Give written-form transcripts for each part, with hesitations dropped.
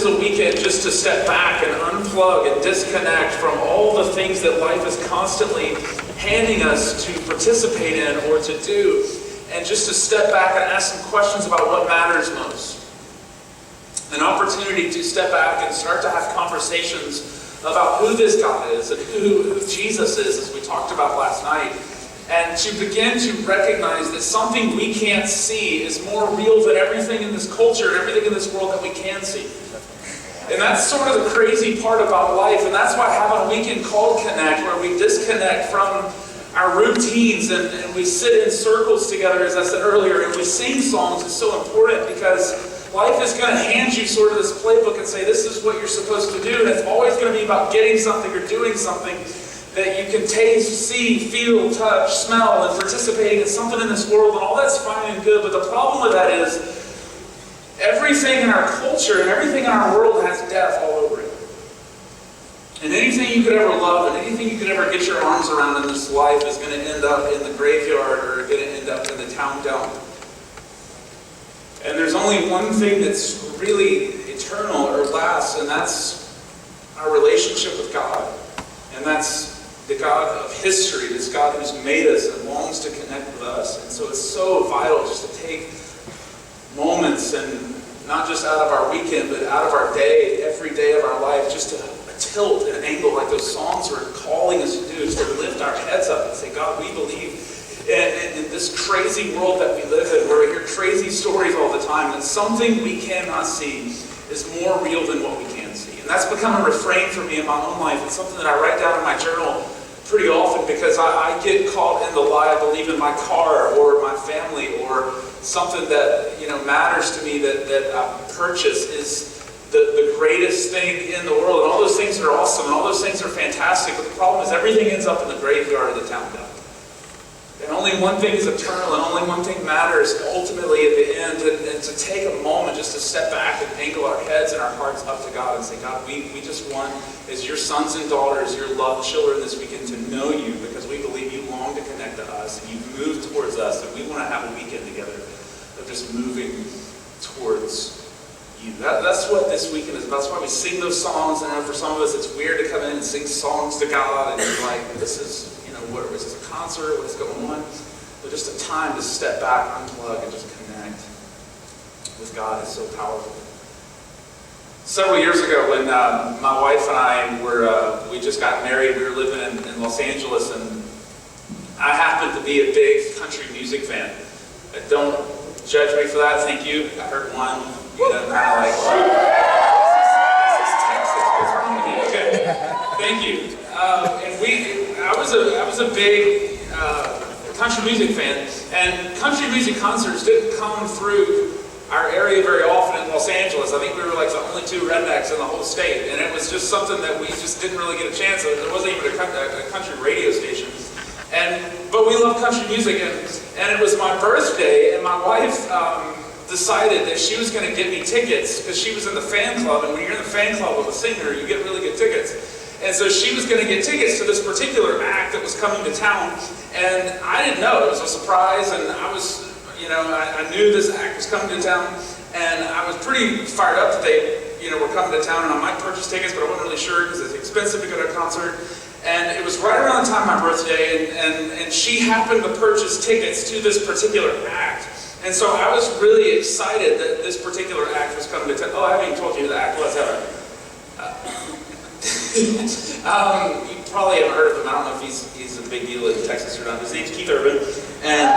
is a weekend just to step back and unplug and disconnect from all the things that life is constantly handing us to participate in or to do, and just to step back and ask some questions about what matters most. An opportunity to step back and start to have conversations about who this God is and who Jesus is, as we talked about last night. And to begin to recognize that something we can't see is more real than everything in this culture and everything in this world that we can see. And that's sort of the crazy part about life. And that's why having a weekend called Connect, where we disconnect from our routines and we sit in circles together, as I said earlier, and we sing songs, is so important, because life is going to hand you sort of this playbook and say, this is what you're supposed to do. And it's always going to be about getting something or doing something that you can taste, see, feel, touch, smell, and participating in something in this world, and all that's fine and good. But the problem with that is everything in our culture and everything in our world has death all over it. And anything you could ever love and anything you could ever get your arms around in this life is going to end up in the graveyard or going to end up in the town dump. And there's only one thing that's really eternal or lasts, and that's our relationship with God. And that's the God of history, this God who's made us and longs to connect with us. And so it's so vital just to take moments, and not just out of our weekend, but out of our day, every day of our life, just to tilt and angle like those songs are calling us to do, is to lift our heads up and say, God, we believe in this crazy world that we live in, where we hear crazy stories all the time, that something we cannot see is more real than what we can see. And that's become a refrain for me in my own life. It's something that I write down in my journal pretty often, because I get caught in the lie I believe in my car or my family or something that matters to me that I purchase is the greatest thing in the world. And all those things are awesome and all those things are fantastic, but the problem is everything ends up in the graveyard of the town dump. And only one thing is eternal, and only one thing matters ultimately at the end. And to take a moment just to step back and angle our heads and our hearts up to God and say, God, we just want, as your sons and daughters, your loved children this weekend, to know you, because we believe you long to connect to us, and you've moved towards us, and we want to have a weekend together of just moving towards you. That's what this weekend is about. That's why we sing those songs. And for some of us, it's weird to come in and sing songs to God, and you're like, this is, what is this, a concert? What's going on? But just a time to step back, unplug, and just connect with God is so powerful. Several years ago, when my wife and I we just got married, we were living in Los Angeles, and I happened to be a big country music fan. Don't judge me for that, thank you. I heard one, kind of like, this is Texas, what's wrong with you? Okay, thank you. I was a big country music fan, and country music concerts didn't come through our area very often in Los Angeles. I think we were like the only two rednecks in the whole state, and it was just something that we just didn't really get a chance of. There wasn't even a country radio station. But we love country music, and it was my birthday, and my wife decided that she was going to get me tickets, because she was in the fan club, and when you're in the fan club with a singer, you get really good tickets. And so she was going to get tickets to this particular act that was coming to town, and I didn't know. It was a surprise, and I was, I knew this act was coming to town, and I was pretty fired up that they, were coming to town, and I might purchase tickets, but I wasn't really sure because it's expensive to go to a concert. And it was right around the time of my birthday, and she happened to purchase tickets to this particular act. And so I was really excited that this particular act was coming to town. Oh, I haven't even told you who the act was, have I? You probably haven't heard of him. I don't know if he's a big deal in Texas or not. His name's Keith Urban, and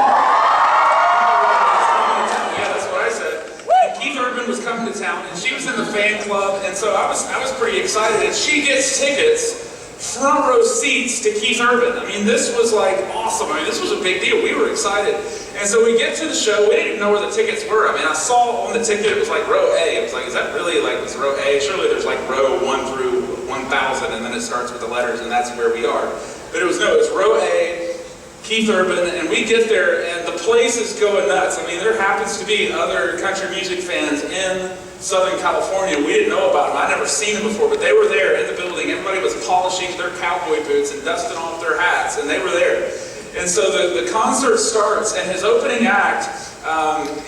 yeah, that's what I said. And Keith Urban was coming to town, and she was in the fan club, and so I was pretty excited. And she gets tickets, front row seats to Keith Urban. I mean, this was like awesome. I mean, this was a big deal. We were excited. And so we get to the show. We didn't even know where the tickets were. I mean, I saw on the ticket it was like row A. It was like, is that really like, was row A? Surely there's like row 1 through 1,000, and then it starts with the letters, and that's where we are. But it was row A, Keith Urban, and we get there, and the place is going nuts. I mean, there happens to be other country music fans in Southern California. We didn't know about them. I'd never seen them before, but they were there in the building. Everybody was polishing their cowboy boots and dusting off their hats, and they were there. And so the concert starts, and his opening act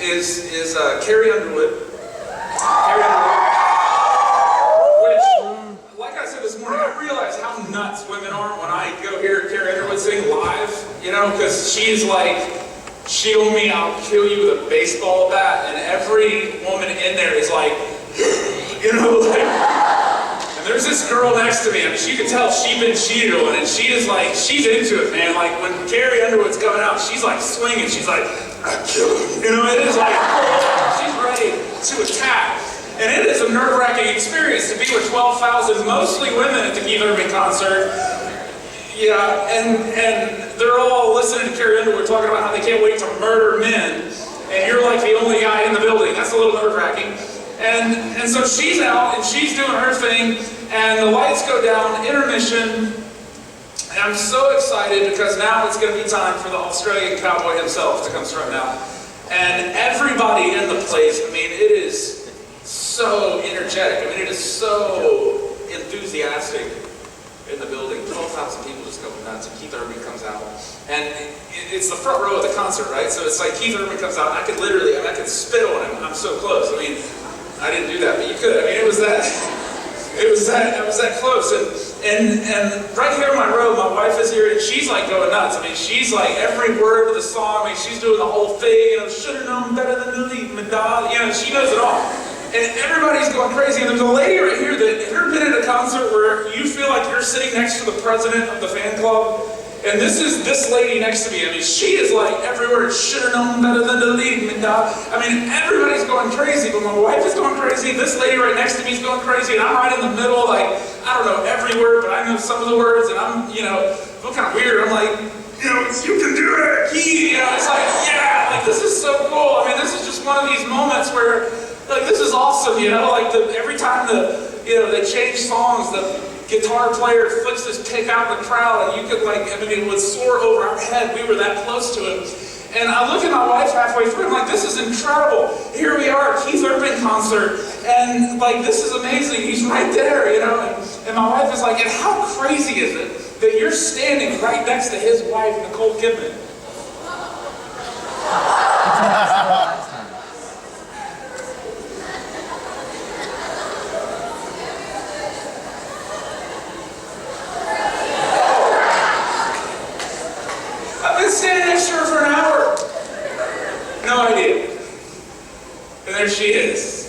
is Carrie Underwood. Carrie Underwood. she's like, shield me, I'll kill you with a baseball bat. And every woman in there is like, you know, like, and there's this girl next to me. I mean, you can tell she's been cheated on, and she is like, she's into it, man. Like, when Carrie Underwood's coming out, she's like swinging. She's like, I kill him. You know, it is like, she's ready to attack. And it is a nerve-wracking experience to be with 12,000, mostly women at the Keith Urban concert. Yeah, and they're all listening to Carrie Underwood talking about how they can't wait to murder men, and you're like the only guy in the building. That's a little nerve-wracking. And so she's out, and she's doing her thing, and the lights go down, intermission, and I'm so excited because now it's going to be time for the Australian cowboy himself to come strutting out. And everybody in the place, I mean, it is so energetic. I mean, it is so enthusiastic in the building. 12,000 people just go nuts, and Keith Urban comes out. And it's the front row of the concert, right? So it's like Keith Urban comes out, and I could literally, I could spit on him. I'm so close. I mean, I didn't do that, but you could. I mean, it was that close. And right here in my row, my wife is here, and she's like going nuts. I mean, she's like every word of the song. I mean, she's doing the whole thing. You know, should have known better than to leave Madonna. You know, she knows it all. And everybody's going crazy. And there's a lady right here that, have you ever been at a concert where you feel like you're sitting next to the president of the fan club? And this is this lady next to me. I mean, she is like everywhere. Should have known better than to leave me, dog. I mean, everybody's going crazy, but my wife is going crazy. This lady right next to me is going crazy, and I'm right in the middle. Like, I don't know every word, but I know some of the words, and I'm, you know, feel kind of weird. I'm like, you know, you can do it, you know. It's like, yeah, like this is so cool. I mean, this is just one of these moments where, like, this is awesome, you know. Like every time they change songs, the guitar player flicks his pick out in the crowd, and you could, like, I mean, it would soar over our head. We were that close to him. And I look at my wife halfway through, I'm like, this is incredible. Here we are, Keith Urban concert, and like, this is amazing. He's right there, you know. And my wife is like, and how crazy is it that you're standing right next to his wife, Nicole Kidman? Standing next to her for an hour. No idea. And there she is.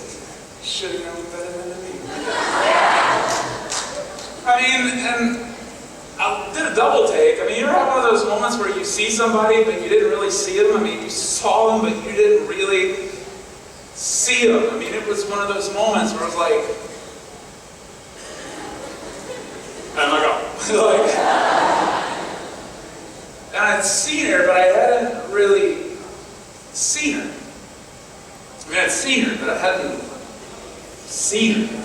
Should have known better than me. I mean, and I did a double take. I mean, you ever have one of those moments where you see somebody, but you didn't really see them? I mean, you saw them, but you didn't really see them. I mean, it was one of those moments where I was like, oh my God. Like, and I'd seen her, but I hadn't really seen her. I mean, I'd seen her, but I hadn't seen her.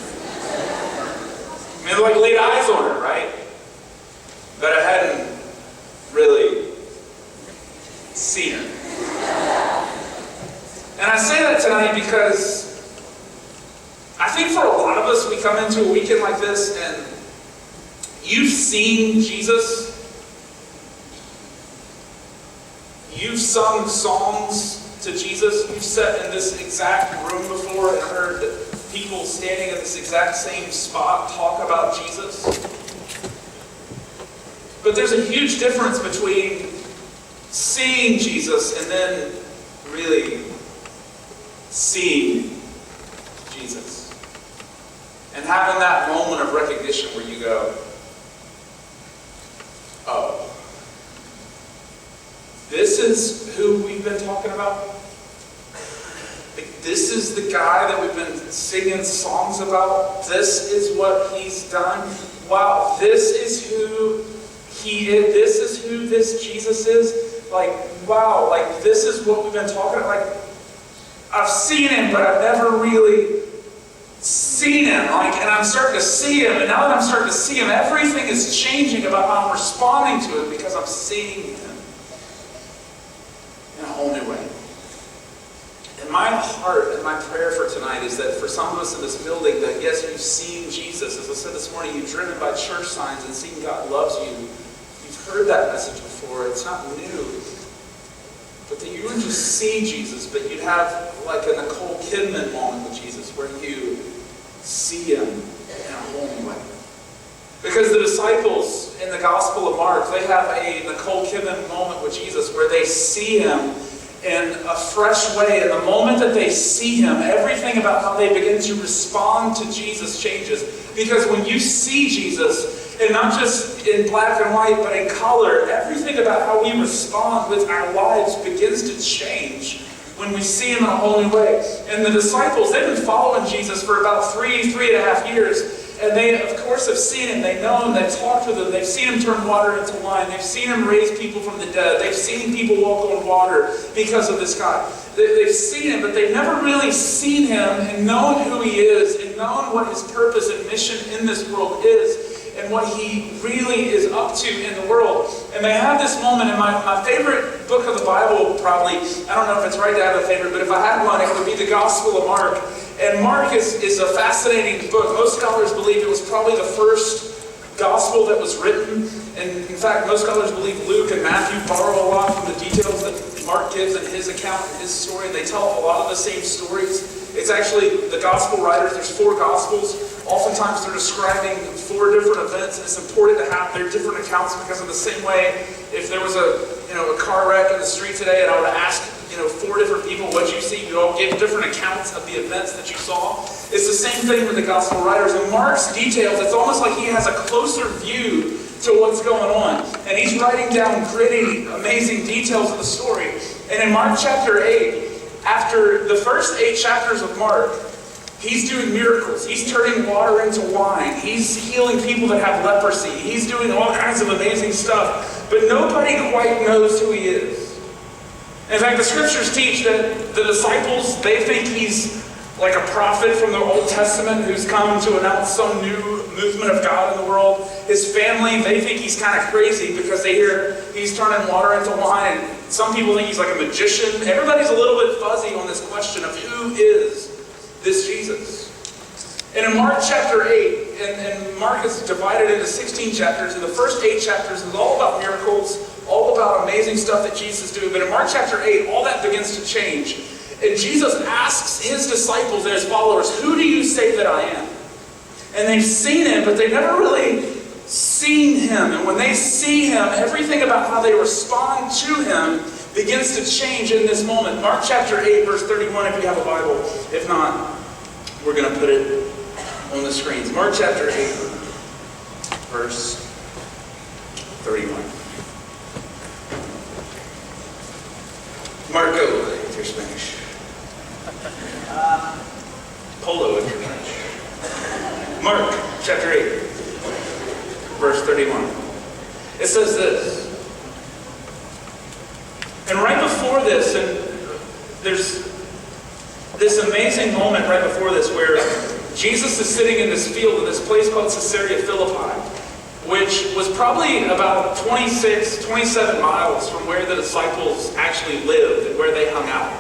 I mean, like, laid eyes on her, right? But I hadn't really seen her. And I say that tonight because I think for a lot of us, we come into a weekend like this, and you've seen Jesus. You've sung songs to Jesus. You've sat in this exact room before and heard people standing at this exact same spot talk about Jesus. But there's a huge difference between seeing Jesus and then really seeing Jesus. And having that moment of recognition where you go, oh, this is who we've been talking about? Like, this is the guy that we've been singing songs about? This is what he's done? Wow, this is who he is? This is who this Jesus is? Like, wow, like, this is what we've been talking about? Like, I've seen him, but I've never really seen him. Like, and I'm starting to see him, and now that I'm starting to see him, everything is changing about how I'm responding to it because I'm seeing him in a whole new way. And my heart and my prayer for tonight is that for some of us in this building, that yes, you've seen Jesus. As I said this morning, you've driven by church signs and seen God loves you. You've heard that message before. It's not new. But that you wouldn't just see Jesus, but you'd have like a Nicole Kidman moment with Jesus where you see him in a whole new way. Because the disciples in the Gospel of Mark, they have a Nicole Kidman moment with Jesus where they see him in a fresh way. And the moment that they see him, everything about how they begin to respond to Jesus changes. Because when you see Jesus, and not just in black and white, but in color, everything about how we respond with our lives begins to change when we see him in a whole new way. And the disciples, they've been following Jesus for about 3.5 years. And they, of course, have seen him. They know him. They've talked with him. They've seen him turn water into wine. They've seen him raise people from the dead. They've seen people walk on water because of this guy. They've seen him, but they've never really seen him and known who he is and known what his purpose and mission in this world is and what he really is up to in the world. And they have this moment, in my favorite book of the Bible, probably, I don't know if it's right to have a favorite, but if I had one, it would be the Gospel of Mark. And Mark is a fascinating book. Most scholars believe it was probably the first gospel that was written. And in fact, most scholars believe Luke and Matthew borrow a lot from the details that Mark gives in his account and his story. And they tell a lot of the same stories. It's actually the gospel writers. There's 4 gospels. Oftentimes they're describing 4 different events. And it's important to have their different accounts because in the same way, if there was a car wreck in the street today and I would ask 4 different people what you see, you all give different accounts of the events that you saw. It's the same thing with the gospel writers. In Mark's details, it's almost like he has a closer view to what's going on. And he's writing down gritty, amazing details of the story. And in Mark chapter 8, after the first 8 chapters of Mark, he's doing miracles. He's turning water into wine. He's healing people that have leprosy. He's doing all kinds of amazing stuff. But nobody quite knows who he is. In fact, the scriptures teach that the disciples, they think he's like a prophet from the Old Testament who's come to announce some new movement of God in the world. His family, they think he's kind of crazy because they hear he's turning water into wine. And some people think he's like a magician. Everybody's a little bit fuzzy on this question of who is this Jesus. And in Mark chapter 8, and Mark is divided into 16 chapters, and the first 8 chapters is all about miracles, all about amazing stuff that Jesus is doing. But in Mark chapter 8, all that begins to change. And Jesus asks his disciples and his followers, who do you say that I am? And they've seen him, but they've never really seen him. And when they see him, everything about how they respond to him begins to change in this moment. Mark chapter 8, verse 31, if you have a Bible. If not, we're going to put it on the screens. Mark chapter 8, verse 31. Marco, if you're Spanish. Polo, if you're French. Mark chapter 8, verse 31. It says this. And right before this, and there's this amazing moment right before this where Jesus is sitting in this field in this place called Caesarea Philippi, which was probably about 27 miles from where the disciples actually lived and where they hung out.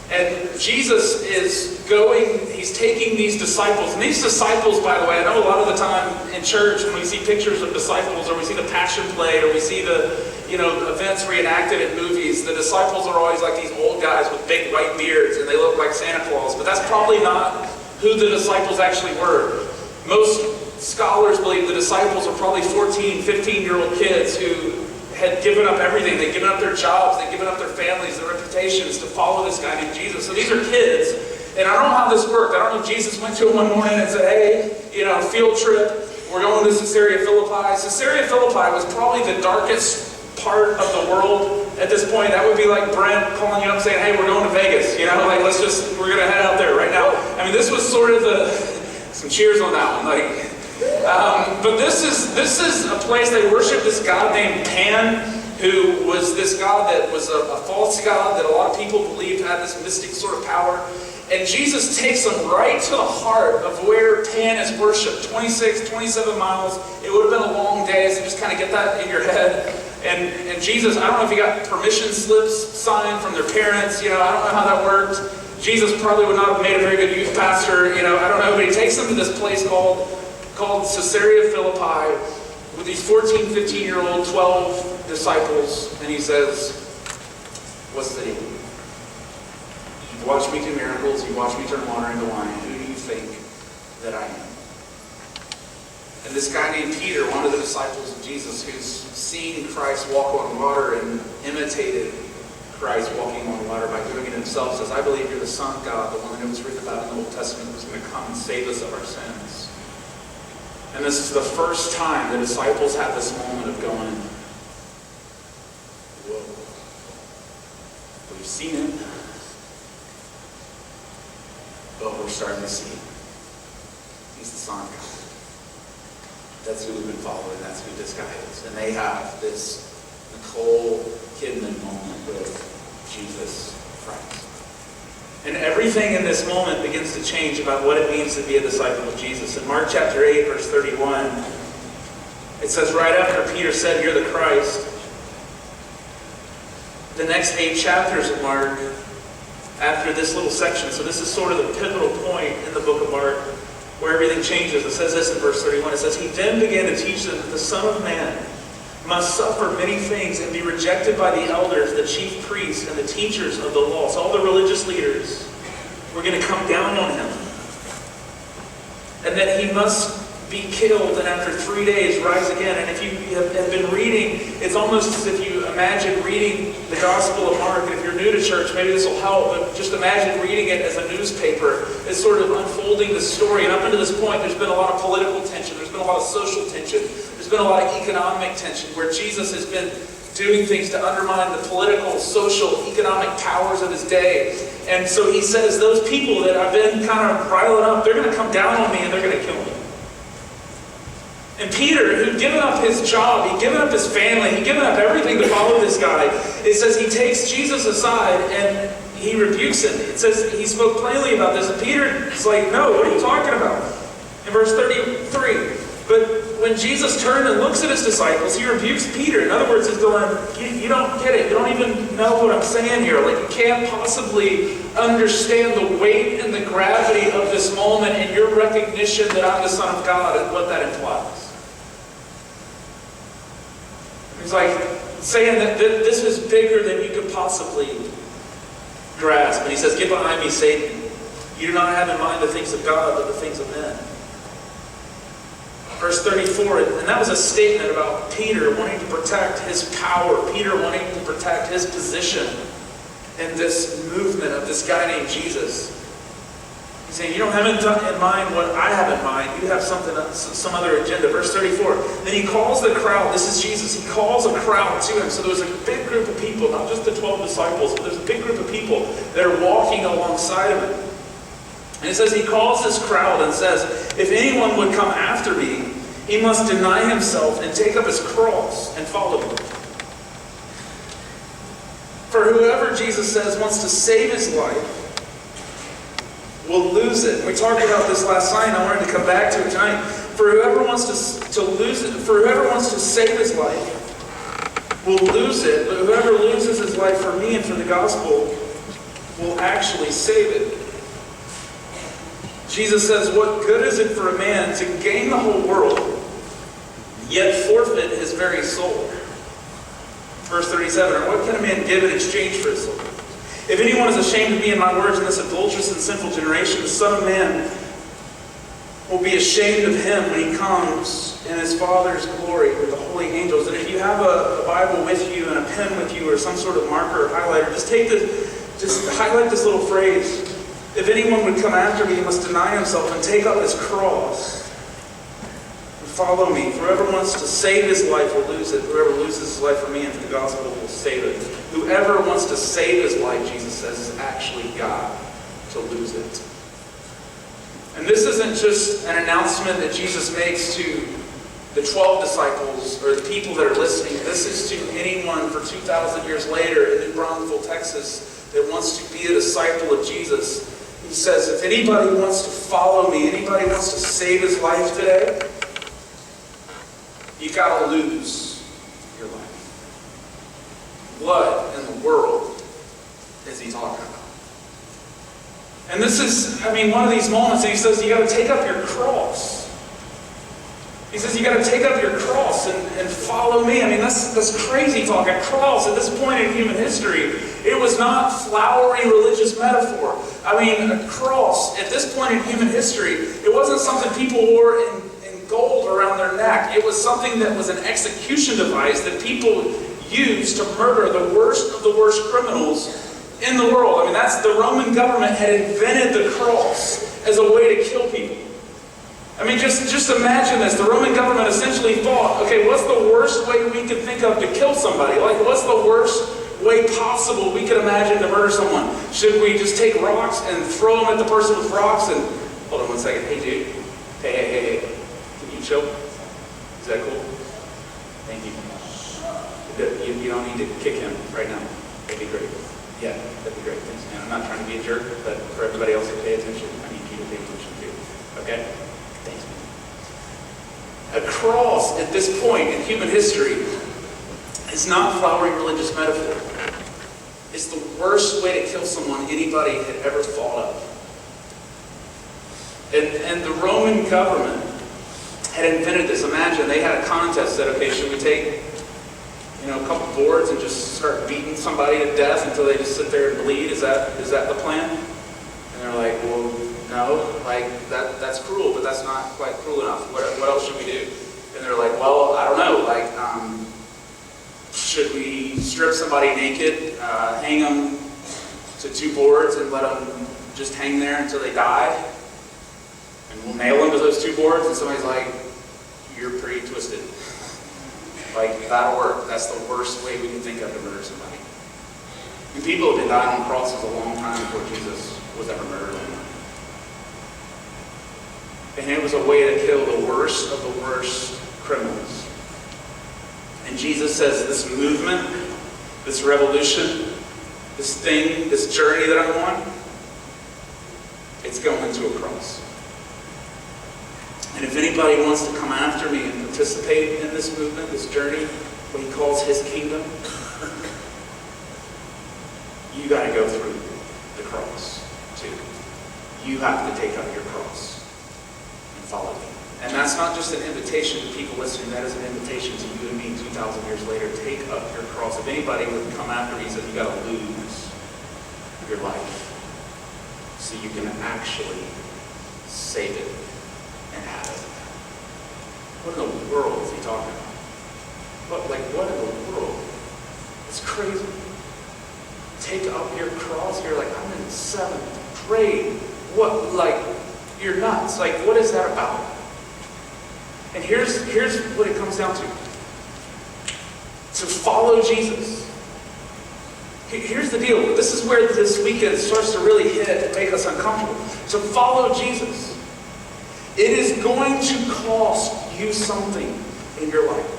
And Jesus is going, he's taking these disciples, and these disciples, by the way, I know a lot of the time in church when we see pictures of disciples, or we see the Passion Play, or we see the events reenacted in movies, the disciples are always like these old guys with big white beards, and they look like Santa Claus, but that's probably not who the disciples actually were. Most scholars believe the disciples are probably 14, 15-year-old kids who had given up everything. They'd given up their jobs, they'd given up their families, their reputations to follow this guy named Jesus. So these are kids, and I don't know how this worked. I don't know if Jesus went to them one morning and said, hey, field trip, we're going to Caesarea Philippi. Caesarea Philippi was probably the darkest part of the world at this point. That would be like Brent calling you up saying, hey, we're going to Vegas, we're going to head out there right now. I mean, this was sort of some cheers on that one, but this is a place they worship this god named Pan, who was this god that was a false god that a lot of people believed had this mystic sort of power. And Jesus takes them right to the heart of where Pan is worshipped, 27 miles. It would have been a long day, so just kind of get that in your head. And Jesus, I don't know if he got permission slips signed from their parents, I don't know how that worked. Jesus probably would not have made a very good youth pastor, I don't know, but he takes them to this place called Caesarea Philippi with these 14, 15-year-old, 12 disciples, and he says, what's the deal? You've watched me do miracles, you've watched me turn water into wine. Who do you think that I am? And this guy named Peter, one of the disciples of Jesus, who's seen Christ walk on water and imitated Christ walking on water by doing it himself, says, I believe you're the Son of God, the one that was written about in the Old Testament who's going to come and save us of our sins. And this is the first time the disciples have this moment of going, whoa, we've seen it, but we're starting to see it. He's the Son of God. That's who we've been following. That's who this guy is. And they have this Nicole Kidman moment with Jesus Christ. And everything in this moment begins to change about what it means to be a disciple of Jesus. In Mark chapter 8, verse 31, it says, right after Peter said, you're the Christ, the next 8 chapters of Mark, after this little section, so this is sort of the pivotal point in the book of Mark, where everything changes. It says this in verse 31. It says, he then began to teach them that the Son of Man must suffer many things and be rejected by the elders, the chief priests, and the teachers of the law. So all the religious leaders were going to come down on him. And that he must be killed and after 3 days rise again. And if you have been reading, it's almost as if you imagine reading the Gospel of Mark. And if you're new to church, maybe this will help, but just imagine reading it as a newspaper. It's sort of unfolding the story. And up until this point, there's been a lot of political tension. There's been a lot of social tension. There's been a lot of economic tension where Jesus has been doing things to undermine the political, social, economic powers of his day. And so he says, those people that I've been kind of riling up, they're going to come down on me and they're going to kill me. And Peter, who'd given up his job, he'd given up his family, he'd given up everything to follow this guy, it says he takes Jesus aside and he rebukes him. It says he spoke plainly about this. And Peter is like, no, what are you talking about? In verse 33, but when Jesus turned and looks at his disciples, he rebukes Peter. In other words, he's going, you don't get it. You don't even know what I'm saying here. Like, you can't possibly understand the weight and the gravity of this moment and your recognition that I'm the Son of God and what that implies. He's like saying that this is bigger than you could possibly grasp. And he says, get behind me, Satan. You do not have in mind the things of God, but the things of men. Verse 34, and that was a statement about Peter wanting to protect his power, Peter wanting to protect his position in this movement of this guy named Jesus. He's saying, you don't have in mind what I have in mind. You have something, some other agenda. Verse 34, then he calls the crowd. This is Jesus. He calls a crowd to him. So there was a big group of people, not just the 12 disciples, but there's a big group of people that are walking alongside of him. And it says he calls this crowd and says, if anyone would come after me, he must deny himself and take up his cross and follow me. For whoever, Jesus says, wants to save his life will lose it. We talked about this last night, and I wanted to come back to it tonight. For whoever wants to lose it, for whoever wants to save his life will lose it, but whoever loses his life for me and for the gospel will actually save it. Jesus says, what good is it for a man to gain the whole world, yet forfeit his very soul? Verse 37, or what can a man give in exchange for his soul? If anyone is ashamed of me and my words in this adulterous and sinful generation, the Son of Man will be ashamed of him when he comes in his Father's glory with the holy angels. And if you have a Bible with you and a pen with you or some sort of marker or highlighter, just highlight this little phrase. If anyone would come after me, he must deny himself and take up his cross and follow me. For whoever wants to save his life will lose it. Whoever loses his life for me and for the gospel will save it. Whoever wants to save his life, Jesus says, is actually God to lose it. And this isn't just an announcement that Jesus makes to the 12 disciples or the people that are listening. This is to anyone for 2,000 years later in New Braunfels, Texas, that wants to be a disciple of Jesus. He says, if anybody wants to follow me, anybody wants to save his life today, you got to lose your life. What in the world is he talking about? And this is, one of these moments that he says, you got to take up your cross. He says, you got to take up your cross and follow me. That's crazy talk. A cross at this point in human history, it was not flowery religious metaphor. A cross at this point in human history, it wasn't something people wore in gold around their neck. It was something that was an execution device that people used to murder the worst of the worst criminals in the world. I mean, the Roman government had invented the cross as a way to kill people. I mean, just imagine this. The Roman government essentially thought, okay, what's the worst way we could think of to kill somebody? Like, what's the worst way possible we could imagine to murder someone? Should we just take rocks and throw them at the person with rocks and... Hold on one second. Hey, dude. Hey. Can you chill? Is that cool? Thank you. You don't need to kick him right now. That'd be great. Yeah, that'd be great. Thanks, man. I'm not trying to be a jerk, but for everybody else to pay attention, I need you to pay attention too. Okay? Thanks, man. A cross, at this point in human history, is not flowery religious metaphor. It's the worst way to kill someone anybody had ever thought of. And the Roman government had invented this. Imagine they had a contest that, okay, should we take a couple boards and just start beating somebody to death until they just sit there and bleed? Is that the plan? And they're like, well, no, like that's cruel, but that's not quite cruel enough. What else should we do? And they're like, well, I don't know, like should we strip somebody naked, hang them to 2 boards and let them just hang there until they die? And we'll nail them to those 2 boards? And somebody's like, you're pretty twisted. Like, that'll work. That's the worst way we can think of to murder somebody. And people have been dying on crosses a long time before Jesus was ever murdered. And it was a way to kill the worst of the worst criminals. And Jesus says, this movement, this revolution, this thing, this journey that I'm on, it's going to a cross. And if anybody wants to come after me and participate in this movement, this journey, what he calls his kingdom, you got to go through the cross too. You have to take up your cross and follow me. And that's not just an invitation to people listening. That is an invitation to you and me 2,000 years later. Take up your cross. If anybody would come after me and says you got to lose your life so you can actually save it and have it. What in the world is he talking about? What in the world? It's crazy. Take up your cross. You're like, I'm in 7th grade. What, like, you're nuts. Like, what is that about? And here's what it comes down to. To follow Jesus. Here's the deal. This is where this weekend starts to really hit and make us uncomfortable. To follow Jesus, it is going to cost you something in your life.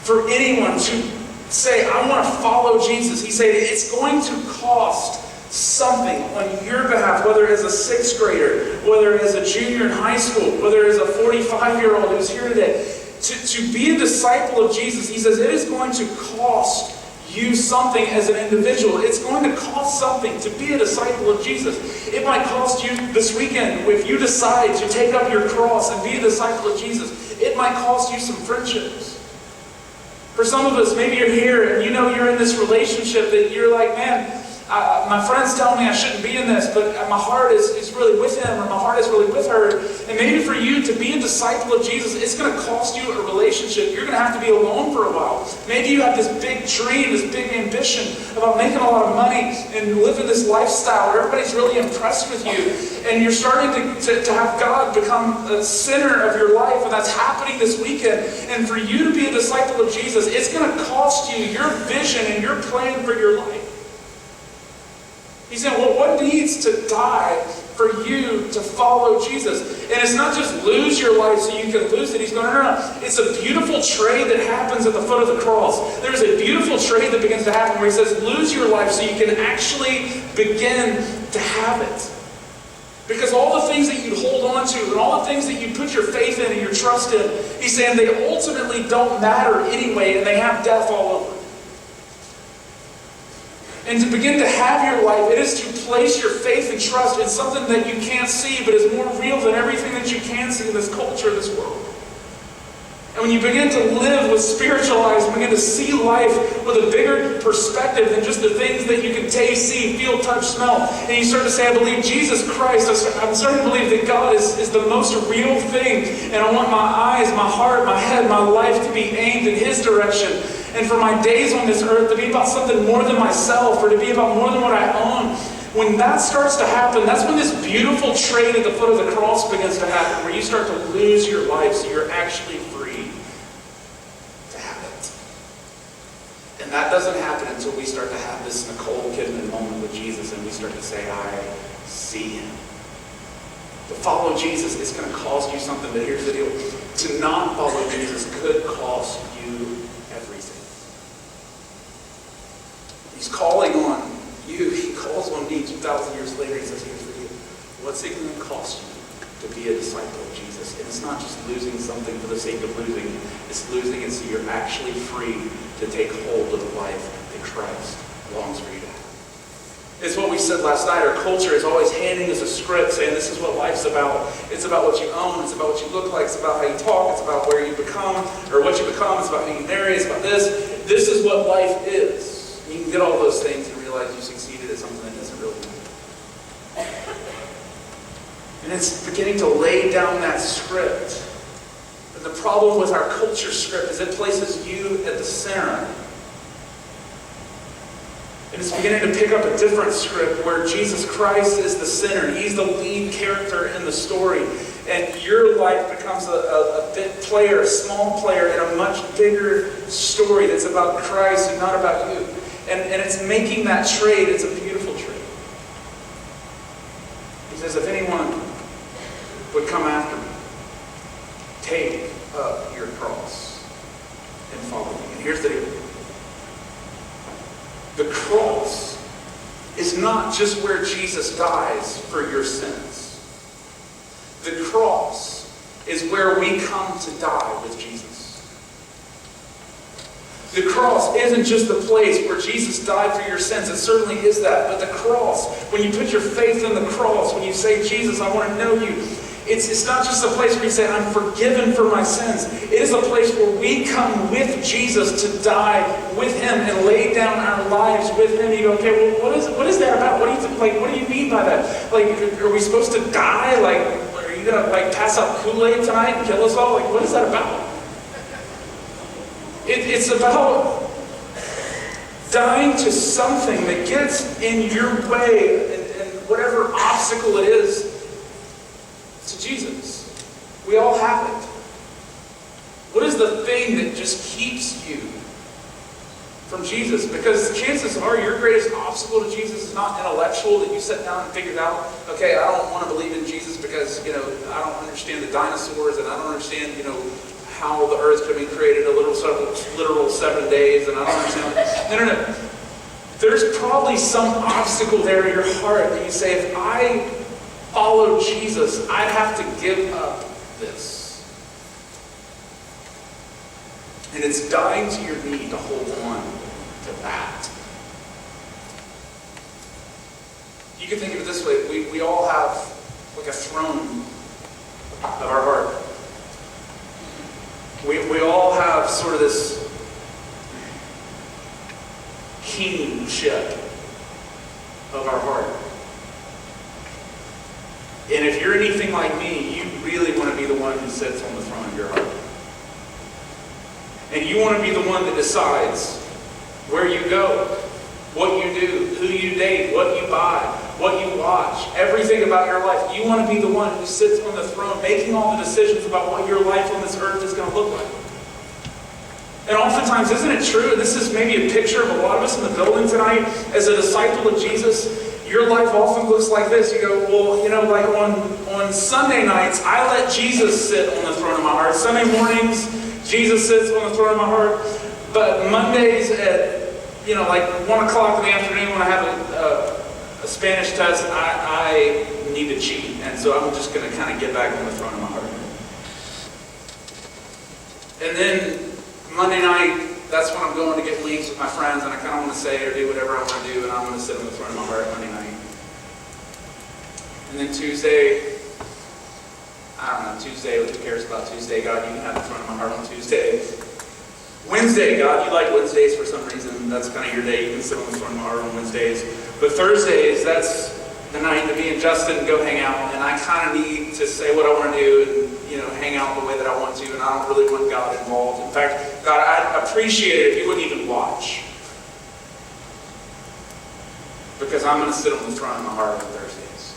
For anyone to say, I want to follow Jesus, he said it's going to cost something on your behalf, whether as a 6th grader, whether as a junior in high school, whether as a 45-year-old who's here today. To be a disciple of Jesus, he says it is going to cost you something as an individual. It's going to cost something to be a disciple of Jesus. It might cost you this weekend if you decide to take up your cross and be a disciple of Jesus. It might cost you some friendships. For some of us, maybe you're here and you know you're in this relationship that you're like, man, my friends tell me I shouldn't be in this, but my heart is really with him or my heart is really with her. And maybe for you to be a disciple of Jesus, it's going to cost you a relationship. You're going to have to be alone for a while. Maybe you have this big dream, this big ambition about making a lot of money and living this lifestyle where everybody's really impressed with you. And you're starting to have God become the center of your life, and that's happening this weekend. And for you to be a disciple of Jesus, it's going to cost you your vision and your plan for your life. He's saying, well, what needs to die for you to follow Jesus? And it's not just lose your life so you can lose it. He's going, no. It's a beautiful trade that happens at the foot of the cross. There's a beautiful trade that begins to happen where he says, lose your life so you can actually begin to have it. Because all the things that you'd hold on to and all the things that you put your faith in and your trust in, he's saying they ultimately don't matter anyway, and they have death all over. And to begin to have your life, it is to place your faith and trust in something that you can't see, but is more real than everything that you can see in this culture, this world. And And when you begin to live with spiritual eyes, begin to see life with a bigger perspective than just the things that you can taste, see, feel, touch, smell, and you start to say, I believe Jesus Christ, I'm starting to believe that God is the most real thing, and I want my eyes, my heart, my head, my life to be aimed in His direction, and for my days on this earth to be about something more than myself, or to be about more than what I own. When that starts to happen, that's when this beautiful trade at the foot of the cross begins to happen, where you start to lose your life so you're actually free to have it. And that doesn't happen until we start to have this Nicole Kidman moment with Jesus and we start to say, I see Him. To follow Jesus is going to cost you something, but here's the deal. To not follow Jesus could cost you everything. He's calling on you. He calls on me 2,000 years later. He says, here's the deal. What's it going to cost you to be a disciple of Jesus? And it's not just losing something for the sake of losing. It's losing it so you're actually free to take hold of the life that Christ longs for you to have. It's what we said last night. Our culture is always handing us a script saying this is what life's about. It's about what you own. It's about what you look like. It's about how you talk. It's about where you become or what you become. It's about who you marry. It's about this. This is what life is. You can get all those things and realize you succeeded at something that doesn't really matter. And it's beginning to lay down that script. But the problem with our culture script is it places you at the center. And it's beginning to pick up a different script where Jesus Christ is the center. He's the lead character in the story. And your life becomes a bit player, a small player in a much bigger story that's about Christ and not about you. And it's making that trade. It's a beautiful trade. He says, if anyone would come after me, take up your cross and follow me. And here's the deal. The cross is not just where Jesus dies for your sins. The cross is where we come to die with Jesus. The cross isn't just the place where Jesus died for your sins. It certainly is that. But the cross, when you put your faith in the cross, when you say, Jesus, I want to know you, it's not just a place where you say, I'm forgiven for my sins. It is a place where we come with Jesus to die with Him and lay down our lives with Him. You go, okay, well, what is that about? What do you mean by that? Like, are we supposed to die? Like, are you going to pass out Kool-Aid tonight and kill us all? Like, what is that about? It's about dying to something that gets in your way and whatever obstacle it is to Jesus. We all have it. What is the thing that just keeps you from Jesus? Because chances are your greatest obstacle to Jesus is not intellectual, that you sit down and figured out, okay, I don't want to believe in Jesus because, I don't understand the dinosaurs and I don't understand, how the earth could be created a literal 7 days, and I don't understand. No. There's probably some obstacle there in your heart that you say, if I follow Jesus, I'd have to give up this. And it's dying to your need to hold on to that. You can think of it this way. We all have like a throne of our heart. We all have sort of this kingship of our heart. And if you're anything like me, you really want to be the one who sits on the throne of your heart. And you want to be the one that decides where you go, what you do, who you date, what you buy, what you watch, everything about your life. You want to be the one who sits on the throne making all the decisions about what your life on this earth is going to look like. And oftentimes, isn't it true, this is maybe a picture of a lot of us in the building tonight, as a disciple of Jesus, your life often looks like this. You go, well, like on Sunday nights, I let Jesus sit on the throne of my heart. Sunday mornings, Jesus sits on the throne of my heart. But Mondays at, like 1 o'clock in the afternoon when I have a Spanish test, I need to cheat. And so I'm just going to kind of get back on the throne of my heart. And then Monday night, that's when I'm going to get wings with my friends, and I kind of want to say or do whatever I want to do, and I'm going to sit on the throne of my heart Monday night. And then Tuesday, I don't know, Tuesday, who cares about Tuesday? God, you can have the throne of my heart on Tuesday. Wednesday, God, you like Wednesdays for some reason. That's kind of your day. You can sit on the throne of my heart on Wednesdays. But Thursdays, that's the night that me and Justin go hang out, and I kind of need to say what I want to do and, hang out the way that I want to, and I don't really want God involved. In fact, God, I'd appreciate it if you wouldn't even watch. Because I'm going to sit on the throne of my heart on Thursdays.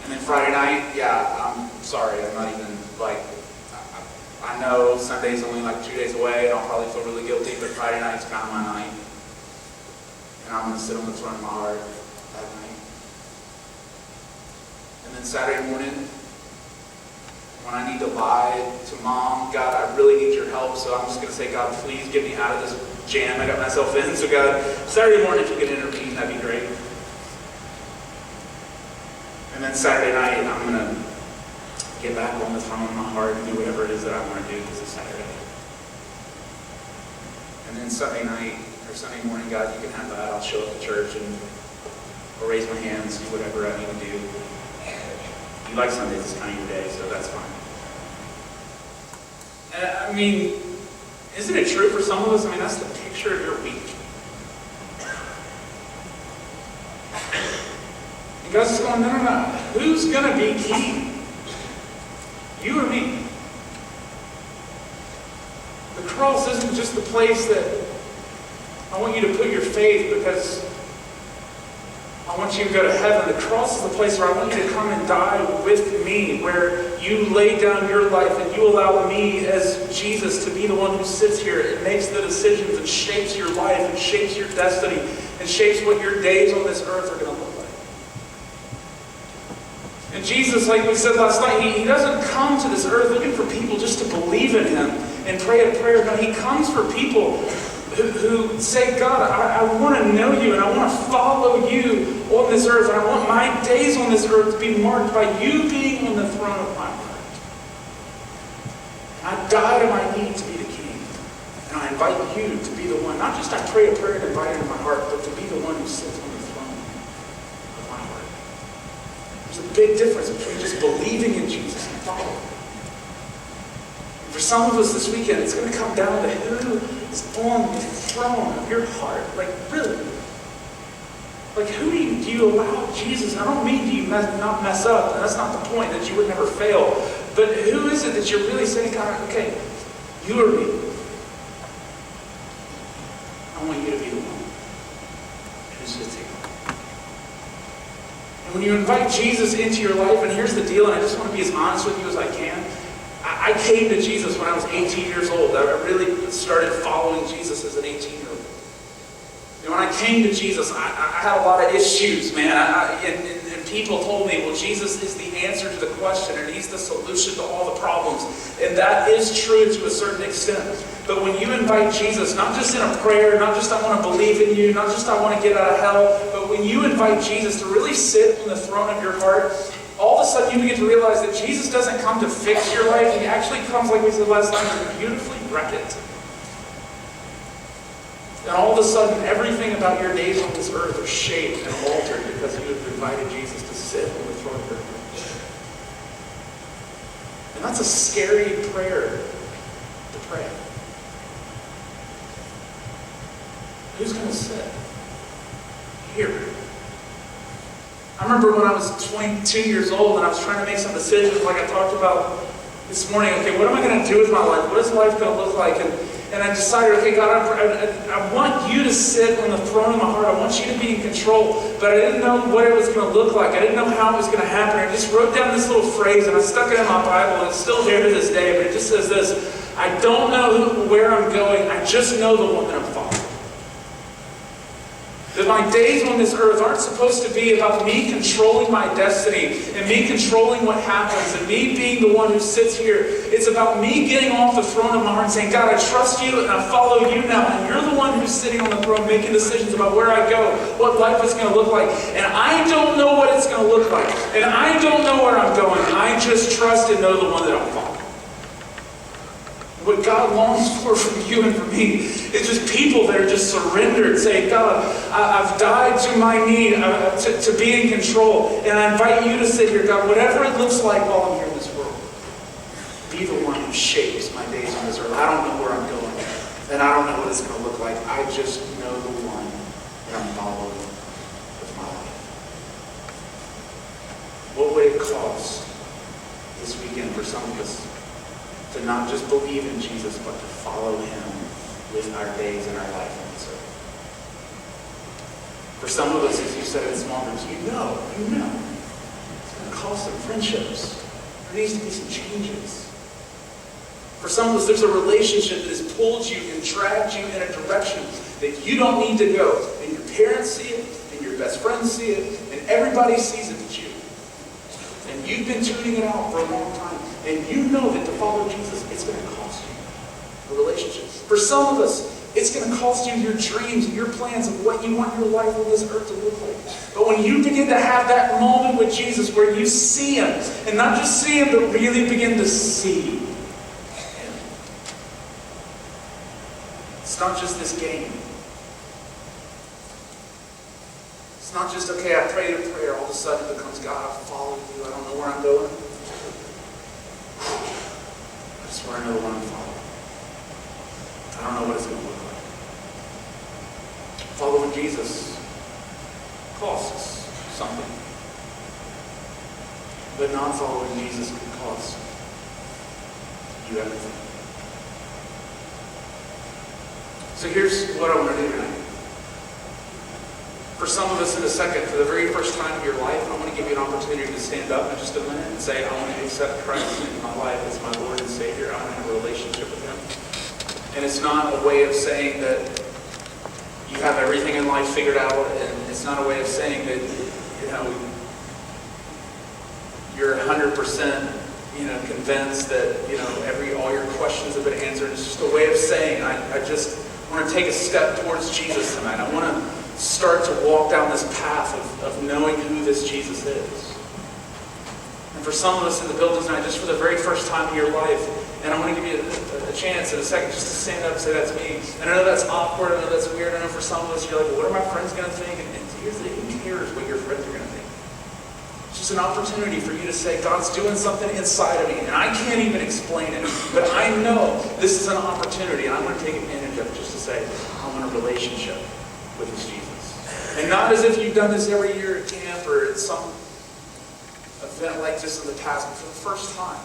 And then Friday night, I'm sorry, I'm not even, I know Sunday's only 2 days away, and I'll probably feel really guilty, but Friday night's kind of my night. And I'm going to sit on the throne of my heart that night. And then Saturday morning, when I need to lie to Mom, God, I really need your help, so I'm just going to say, God, please get me out of this jam I got myself in. So God, Saturday morning, if you could intervene, that'd be great. And then Saturday night, I'm going to get back on the throne of my heart and do whatever it is that I want to do because it's Saturday. And then Sunday night, or Sunday morning, God, you can have that. I'll show up at church and I'll raise my hands, do whatever I need to do. You like Sundays, it's kind of your day, so that's fine. And isn't it true for some of us? That's the picture of your week. And God's just going, no. Who's going to be king? You or me? The cross isn't just the place that I want you to put your faith because I want you to go to heaven. The cross is the place where I want you to come and die with me, where you lay down your life and you allow me as Jesus to be the one who sits here and makes the decisions and shapes your life and shapes your destiny and shapes what your days on this earth are going to look like. And Jesus, like we said last night, he doesn't come to this earth looking for people just to believe in him and pray a prayer. No, he comes for people who say, God, I want to know you and I want to follow you on this earth. And I want my days on this earth to be marked by you being on the throne of my heart. And I die to my need to be the king. And I invite you to be the one, not just I pray a prayer and invite it in my heart, but to be the one who sits on the throne of my heart. There's a big difference between just believing in Jesus and following. For some of us this weekend, it's going to come down to who is on the throne of your heart. Really? Who do you allow Jesus? I don't mean do you not mess up, and that's not the point, that you would never fail. But who is it that you're really saying, God, okay, you or me? I want you to be the one who sits here. And when you invite Jesus into your life, and here's the deal, and I just want to be as honest with you as I can, I came to Jesus when I was 18 years old. I really started following Jesus as an 18-year-old. When I came to Jesus, I had a lot of issues, man. And people told me, well, Jesus is the answer to the question, and he's the solution to all the problems. And that is true to a certain extent. But when you invite Jesus, not just in a prayer, not just I want to believe in you, not just I want to get out of hell, but when you invite Jesus to really sit on the throne of your heart, all of a sudden you begin to realize that Jesus doesn't come to fix your life. He actually comes, like we said last time, to beautifully wreck it. And all of a sudden, everything about your days on this earth are shaped and altered because you have invited Jesus to sit on the throne of your heart. And that's a scary prayer to pray. Who's going to sit here? I remember when I was 22 years old and I was trying to make some decisions like I talked about this morning. Okay, what am I going to do with my life? What is life going to look like? And I decided, okay, God, I want you to sit on the throne of my heart. I want you to be in control. But I didn't know what it was going to look like. I didn't know how it was going to happen. I just wrote down this little phrase and I stuck it in my Bible. And it's still there to this day, but it just says this: I don't know where I'm going. I just know the one that I'm following. That my days on this earth aren't supposed to be about me controlling my destiny and me controlling what happens and me being the one who sits here. It's about me getting off the throne of my heart and saying, God, I trust you and I follow you now. And you're the one who's sitting on the throne making decisions about where I go, what life is going to look like. And I don't know what it's going to look like. And I don't know where I'm going. I just trust and know the one that I'm following. What God longs for from you and from me is just people that are just surrendered, saying, God, I've died to my need to be in control. And I invite you to sit here, God, whatever it looks like while I'm here in this world. shapes my days on this earth. I don't know where I'm going, and I don't know what it's going to look like. I just know the one that I'm following with my life. What would it cost this weekend for some of us to not just believe in Jesus, but to follow him with our days and our life on this earth? For some of us, as you said in small groups, you know, it's going to cost some friendships. There needs to be some changes. For some of us, there's a relationship that has pulled you and dragged you in a direction that you don't need to go. And your parents see it, and your best friends see it, and everybody sees it but you. And you've been tuning it out for a long time. And you know that to follow Jesus, it's going to cost you a relationship. For some of us, it's going to cost you your dreams and your plans of what you want your life on this earth to look like. But when you begin to have that moment with Jesus where you see him, and not just see him, but really begin to see him. It's not just this game. It's not just, okay, I prayed a prayer, all of a sudden it becomes, God, I follow you, I don't know where I'm going. I just want to know the one I'm following. I don't know what it's going to look like. Following Jesus costs something. But not following Jesus could cost you everything. So here's what I want to do tonight. For some of us in a second, for the very first time in your life, I want to give you an opportunity to stand up in just a minute and say, I want to accept Christ in my life as my Lord and Savior. I want to have a relationship with him. And it's not a way of saying that you have everything in life figured out, and it's not a way of saying that, you're 100%, convinced that, all your questions have been answered. It's just a way of saying, I just want to take a step towards Jesus tonight. I want to start to walk down this path of knowing who this Jesus is. And for some of us in the building tonight, just for the very first time in your life, and I want to give you a chance in a second just to stand up and say, that's me. And I know that's awkward, I know that's weird, I know for some of us you're like, well, what are my friends going to think? And here's the thing, who cares what your friends are going to think? It's just an opportunity for you to say, God's doing something inside of me, and I can't even explain it, but I know this is an opportunity, and I'm going to take advantage of it just to say, I want a relationship with this Jesus. And not as if you've done this every year at camp or at some event like this in the past, but for the first time.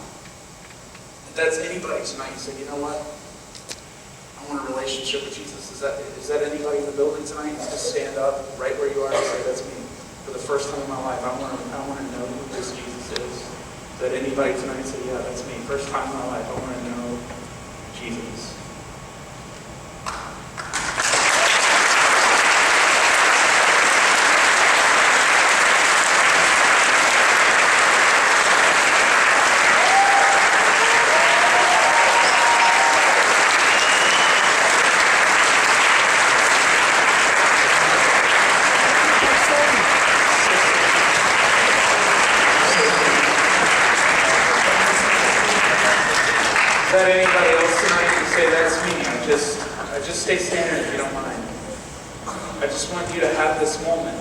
If that's anybody tonight, you say, you know what? I want a relationship with Jesus. Is that anybody in the building tonight? Just stand up right where you are and say, that's me. For the first time in my life, I want to know who this Jesus is. Is that anybody tonight say, yeah, that's me. First time in my life, I want to know Jesus. Is that anybody else tonight who say, that's me? I just stay standing if you don't mind. I just want you to have this moment.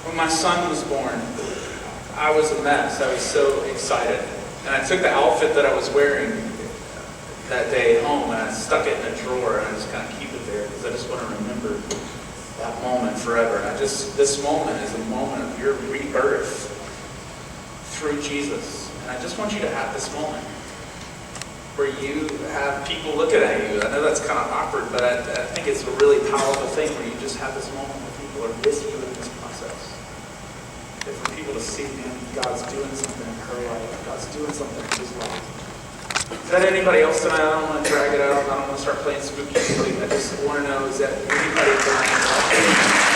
When my son was born, I was a mess. I was so excited. And I took the outfit that I was wearing that day home and I stuck it in a drawer and I just kind of keep it there because I just want to remember that moment forever. And this moment is a moment of your rebirth through Jesus. And I just want you to have this moment where you have people looking at you. I know that's kind of awkward, but I think it's a really powerful thing where you just have this moment where people are with you in this process. And for people to see, man, God's doing something in her life. God's doing something in his life. Is that anybody else tonight? I don't want to drag it out. I don't want to start playing spooky music. I just want to know, is that anybody tonight?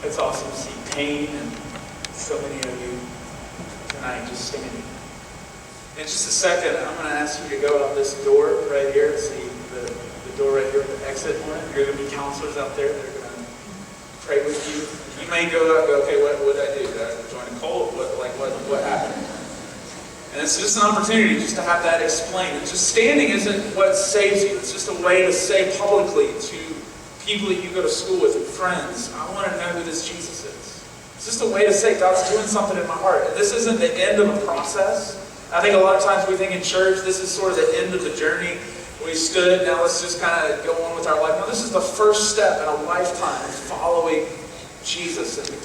It's awesome to see Payne and so many of you tonight just standing. In just a second, I'm going to ask you to go out this door right here. See the door right here with the exit on it. You're going to be counselors out there that are going to pray with you. You may you go up and go, okay, what did I do? Did I join a cult? What happened? And it's just an opportunity just to have that explained. And just standing isn't what saves you. It's just a way to say publicly to people that you go to school with and friends, I want to know who this Jesus is. It's just a way to say, God's doing something in my heart. And this isn't the end of a process. I think a lot of times we think in church, this is sort of the end of the journey. We stood, now let's just kind of go on with our life. No, this is the first step in a lifetime of following Jesus and